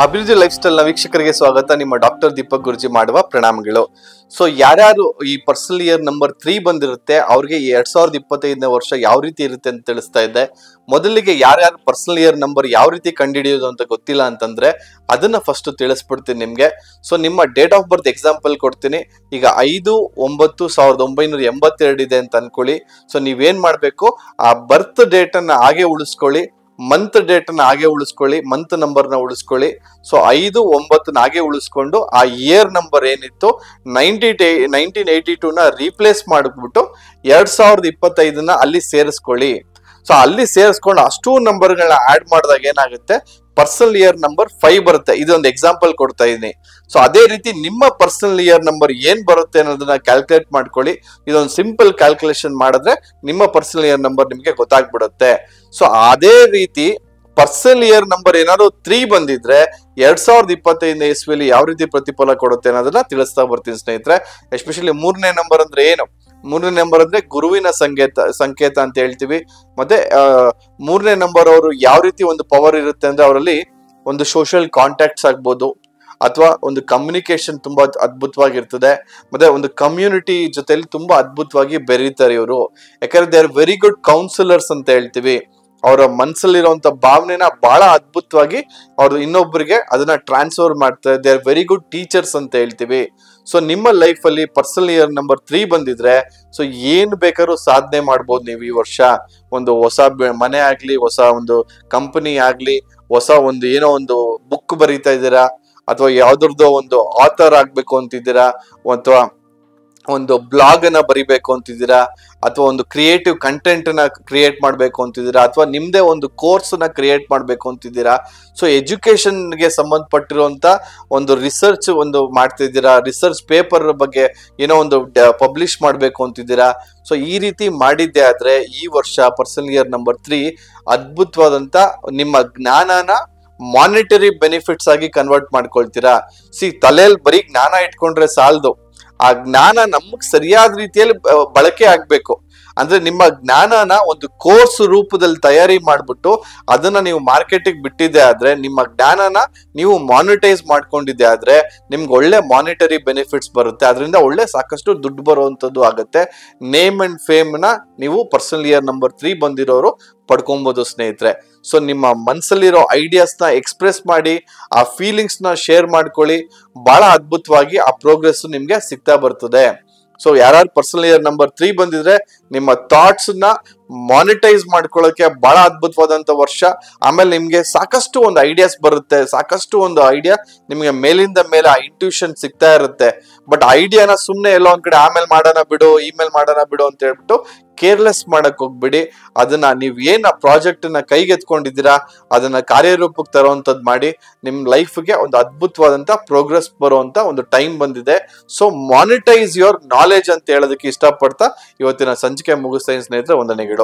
ಅಭಿವೃದ್ಧಿ life style ನ ವೀಕ್ಷಕರಿಗೆ ಸ್ವಾಗತ. ನಿಮ್ಮ ಡಾಕ್ಟರ್ ದೀಪಕ್ ಗುರುಜಿ ಮಾಡುವ ಪ್ರಣಾಮಗಳು. ಸೊ ಯಾರ್ಯಾರು ಈ ಪರ್ಸನಲ್ ಇಯರ್ ನಂಬರ್ 3 ಬಂದಿರುತ್ತೆ ಅವ್ರಿಗೆ 2025ನೇ ವರ್ಷ ಯಾವ ರೀತಿ ಇರುತ್ತೆ ಅಂತ ತಿಳಿಸ್ತಾ ಇದ್ದೆ. ಮೊದಲಿಗೆ ಯಾರ್ಯಾರು ಪರ್ಸನಲ್ ಇಯರ್ ನಂಬರ್ ಯಾವ ರೀತಿ ಕಂಡುಹಿಡಿಯೋದು ಅಂತ ಗೊತ್ತಿಲ್ಲ ಅಂತಂದ್ರೆ ಅದನ್ನ ಫಸ್ಟ್ ತಿಳಿಸ್ಬಿಡ್ತೀನಿ ನಿಮ್ಗೆ. ಸೊ ನಿಮ್ಮ ಡೇಟ್ ಆಫ್ ಬರ್ತ್ ಎಕ್ಸಾಂಪಲ್ ಕೊಡ್ತೀನಿ. ಈಗ 5/9/1982 ಇದೆ ಅಂತ ಅನ್ಕೊಳ್ಳಿ. ಸೊ ನೀವೇನ್ ಮಾಡ್ಬೇಕು, ಆ ಬರ್ತ್ ಡೇಟ್ ಅನ್ನ ಹಾಗೆ ಉಳಿಸ್ಕೊಳ್ಳಿ, ಮಂತ್ ಡೇಟ್ ನ ಹಾಗೆ ಉಳಿಸ್ಕೊಳ್ಳಿ, ಮಂತ್ ನಂಬರ್ ನ ಉಳಿಸ್ಕೊಳ್ಳಿ. ಸೊ 5/9 ಹಾಗೆ ಉಳಿಸ್ಕೊಂಡು ಆ ಇಯರ್ ನಂಬರ್ ಏನಿತ್ತು 1982 ನ ರೀಪ್ಲೇಸ್ ಮಾಡಿಬಿಟ್ಟು 2025 ಅಲ್ಲಿ ಸೇರಿಸ್ಕೊಳ್ಳಿ. ಸೊ ಅಲ್ಲಿ ಸೇರಿಸ್ಕೊಂಡು ಅಷ್ಟು ನಂಬರ್ಗಳನ್ನ ಆಡ್ ಮಾಡಿದಾಗ ಏನಾಗುತ್ತೆ, ಪರ್ಸನಲ್ ಇಯರ್ ನಂಬರ್ 5 ಬರುತ್ತೆ. ಇದೊಂದು ಎಕ್ಸಾಂಪಲ್ ಕೊಡ್ತಾ ಇದೀನಿ. ಸೊ ಅದೇ ರೀತಿ ನಿಮ್ಮ ಪರ್ಸನಲ್ ಇಯರ್ ನಂಬರ್ ಏನ್ ಬರುತ್ತೆ ಅನ್ನೋದನ್ನ ಕ್ಯಾಲ್ಕುಲೇಟ್ ಮಾಡ್ಕೊಳ್ಳಿ. ಇದೊಂದು ಸಿಂಪಲ್ ಕ್ಯಾಲ್ಕುಲೇಷನ್ ಮಾಡಿದ್ರೆ ನಿಮ್ಮ ಪರ್ಸನಲ್ ಇಯರ್ ನಂಬರ್ ನಿಮ್ಗೆ ಗೊತ್ತಾಗ್ಬಿಡುತ್ತೆ. ಸೊ ಅದೇ ರೀತಿ ಪರ್ಸನಲ್ ಇಯರ್ ನಂಬರ್ ಏನಾದ್ರು 3 ಬಂದಿದ್ರೆ 2025ನೇ ಇಸ್ವಿಯಲ್ಲಿ ಯಾವ ರೀತಿ ಪ್ರತಿಫಲ ಕೊಡುತ್ತೆ ಅನ್ನೋದನ್ನ ತಿಳಿಸ್ತಾ ಬರ್ತೀನಿ ಸ್ನೇಹಿತರೆ. ಎಸ್ಪೆಷಲಿ 3ನೇ ನಂಬರ್ ಅಂದ್ರೆ ಏನು? 3ನೇ ನಂಬರ್ ಅಂದ್ರೆ ಗುರುವಿನ ಸಂಕೇತ ಅಂತ ಹೇಳ್ತೀವಿ. ಮತ್ತೆ 3ನೇ ನಂಬರ್ ಅವರು ಯಾವ ರೀತಿ ಒಂದು ಪವರ್ ಇರುತ್ತೆ ಅಂದ್ರೆ ಅವರಲ್ಲಿ ಒಂದು ಸೋಷಿಯಲ್ ಕಾಂಟ್ಯಾಕ್ಟ್ಸ್ ಆಗ್ಬೋದು, ಅಥವಾ ಒಂದು ಕಮ್ಯುನಿಕೇಶನ್ ತುಂಬಾ ಅದ್ಭುತವಾಗಿರ್ತದೆ. ಮತ್ತೆ ಒಂದು ಕಮ್ಯುನಿಟಿ ಜೊತೆಲಿ ತುಂಬಾ ಅದ್ಭುತವಾಗಿ ಬೆರೀತಾರೆ ಇವರು. ಯಾಕಂದ್ರೆ they are very good councillors ಅಂತ ಹೇಳ್ತೀವಿ. ಅವರ ಮನಸ್ಸಲ್ಲಿರುವಂತ ಭಾವನೆನ ಬಹಳ ಅದ್ಭುತವಾಗಿ ಅವ್ರು ಇನ್ನೊಬ್ಬರಿಗೆ ಅದನ್ನ ಟ್ರಾನ್ಸ್ಫರ್ ಮಾಡ್ತಾರೆ. They are very good teachers ಅಂತ ಹೇಳ್ತೀವಿ. ಸೊ ನಿಮ್ಮ ಲೈಫ್ ಅಲ್ಲಿ ಪರ್ಸನಲ್ ಇಯರ್ ನಂಬರ್ 3 ಬಂದಿದ್ರೆ ಸೊ ಏನ್ ಬೇಕಾದ್ರೂ ಸಾಧನೆ ಮಾಡ್ಬೋದು ನೀವು ಈ ವರ್ಷ. ಒಂದು ಹೊಸ ಮನೆ ಆಗ್ಲಿ, ಹೊಸ ಒಂದು ಕಂಪನಿ ಆಗ್ಲಿ, ಹೊಸ ಒಂದು ಏನೋ ಒಂದು ಬುಕ್ ಬರೀತಾ ಇದ್ದೀರಾ, ಅಥವಾ ಯಾವ್ದ್ರದ್ದು ಒಂದು ಆಥರ್ ಆಗ್ಬೇಕು ಅಂತಿದ್ದೀರಾ, ಅಥವಾ ಒಂದು ಬ್ಲಾಗ್ ಅನ್ನ ಬರಿಬೇಕು ಅಂತಿದ್ದೀರಾ, ಅಥವಾ ಒಂದು ಕ್ರಿಯೇಟಿವ್ ಕಂಟೆಂಟ್ ನ ಕ್ರಿಯೇಟ್ ಮಾಡ್ಬೇಕು ಅಂತಿದ್ದೀರಾ, ಅಥವಾ ನಿಮ್ದೇ ಒಂದು ಕೋರ್ಸ್ ನ ಕ್ರಿಯೇಟ್ ಮಾಡ್ಬೇಕು ಅಂತಿದ್ದೀರಾ. ಸೊ ಎಜುಕೇಶನ್ ಗೆ ಸಂಬಂಧಪಟ್ಟಿರುವಂತ ಒಂದು ರಿಸರ್ಚ್ ಒಂದು ಮಾಡ್ತಿದ್ದೀರಾ, ರಿಸರ್ಚ್ ಪೇಪರ್ ಬಗ್ಗೆ ಏನೋ ಒಂದು ಪಬ್ಲಿಷ್ ಮಾಡ್ಬೇಕು ಅಂತಿದ್ದೀರಾ. ಸೊ ಈ ರೀತಿ ಮಾಡಿದ್ದೆ ಆದ್ರೆ ಈ ವರ್ಷ ಪರ್ಸನಲ್ ಇಯರ್ ನಂಬರ್ 3 ಅದ್ಭುತವಾದಂತ ನಿಮ್ಮ ಜ್ಞಾನನ ಮಾನಿಟರಿ ಬೆನಿಫಿಟ್ಸ್ ಆಗಿ ಕನ್ವರ್ಟ್ ಮಾಡ್ಕೊಳ್ತೀರಾ. ತಲೆಯಲ್ಲಿ ಬರೀ ಜ್ಞಾನ ಇಟ್ಕೊಂಡ್ರೆ ಸಾಲದು, ಆ ಜ್ಞಾನ ನಮಗ್ ಸರಿಯಾದ ರೀತಿಯಲ್ಲಿ ಬಳಕೆ ಆಗ್ಬೇಕು. ಅಂದ್ರೆ ನಿಮ್ಮ ಜ್ಞಾನನ ಒಂದು ಕೋರ್ಸ್ ರೂಪದಲ್ಲಿ ತಯಾರಿ ಮಾಡ್ಬಿಟ್ಟು ಅದನ್ನ ನೀವು ಮಾರ್ಕೆಟಿಗೆ ಬಿಟ್ಟಿದ್ದೆ ಆದ್ರೆ, ನಿಮ್ಮ ಜ್ಞಾನನ ನೀವು ಮಾನಿಟೈಸ್ ಮಾಡ್ಕೊಂಡಿದ್ದೆ ಆದ್ರೆ ನಿಮ್ಗೆ ಒಳ್ಳೆ ಮಾನಿಟರಿ ಬೆನಿಫಿಟ್ಸ್ ಬರುತ್ತೆ. ಅದರಿಂದ ಒಳ್ಳೆ ಸಾಕಷ್ಟು ದುಡ್ಡು ಬರುವಂತದ್ದು ಆಗುತ್ತೆ. ನೇಮ್ ಅಂಡ್ ಫೇಮ್ ನ ನೀವು ಪರ್ಸನಲ್ ಇಯರ್ ನಂಬರ್ 3 ಬಂದಿರೋರು ಪಡ್ಕೊಬಹುದು ಸ್ನೇಹಿತರೆ. ಸೊ ನಿಮ್ಮ ಮನ್ಸಲ್ಲಿರೋ ಐಡಿಯಾಸ್ ನ ಎಕ್ಸ್ಪ್ರೆಸ್ ಮಾಡಿ, ಆ ಫೀಲಿಂಗ್ಸ್ ನ ಶೇರ್ ಮಾಡ್ಕೊಳ್ಳಿ. ಬಹಳ ಅದ್ಭುತವಾಗಿ ಆ ಪ್ರೋಗ್ರೆಸ್ ನಿಮ್ಗೆ ಸಿಗ್ತಾ ಬರ್ತದೆ. ಸೊ ಯಾರು ಪರ್ಸನಲ್ ಇಯರ್ ನಂಬರ್ 3 ಬಂದಿದ್ರೆ ನಿಮ್ಮ ಥಾಟ್ಸ್ ನ ಮಾನಿಟೈಸ್ ಮಾಡ್ಕೊಳ್ಳೋಕೆ ಬಹಳ ಅದ್ಭುತವಾದಂತ ವರ್ಷ. ಆಮೇಲೆ ನಿಮ್ಗೆ ಸಾಕಷ್ಟು ಒಂದು ಐಡಿಯಾಸ್ ಬರುತ್ತೆ, ಸಾಕಷ್ಟು ಒಂದು ಐಡಿಯಾ ನಿಮ್ಗೆ ಮೇಲಿಂದ ಮೇಲೆ ಆ ಇಂಟ್ಯೂಷನ್ ಸಿಗ್ತಾ ಇರುತ್ತೆ. ಬಟ್ ಐಡಿಯಾನ ಸುಮ್ನೆ ಎಲ್ಲೋ ಒಂದ್ ಕಡೆ ಆಮೇಲೆ ಮಾಡೋಣ ಬಿಡು, ಇಮೇಲ್ ಮಾಡೋಣ ಬಿಡು ಅಂತ ಹೇಳ್ಬಿಟ್ಟು ಕೇರ್ಲೆಸ್ ಮಾಡಕ್ ಹೋಗ್ಬಿಡಿ. ಅದನ್ನ ನೀವ್ ಏನ್ ಆ ಪ್ರಾಜೆಕ್ಟ್ ನ ಕೈಗೆತ್ಕೊಂಡಿದ್ದೀರಾ ಅದನ್ನ ಕಾರ್ಯರೂಪಕ್ಕೆ ತರುವಂತದ್ ಮಾಡಿ. ನಿಮ್ ಲೈಫ್ಗೆ ಒಂದು ಅದ್ಭುತವಾದಂತ ಪ್ರೋಗ್ರೆಸ್ ಬರುವಂತ ಒಂದು ಟೈಮ್ ಬಂದಿದೆ. ಸೊ ಮಾನಿಟೈಸ್ ಯುವರ್ ನಾಲೆಜ್ ಅಂತ ಹೇಳೋದಕ್ಕೆ ಇಷ್ಟಪಡ್ತಾ ಇವತ್ತಿನ ಸಂಚಿಕೆ ಮುಗಿಸ್ತಾ ಸ್ನೇಹಿತರೆ. ವಂದನೆಗಳು.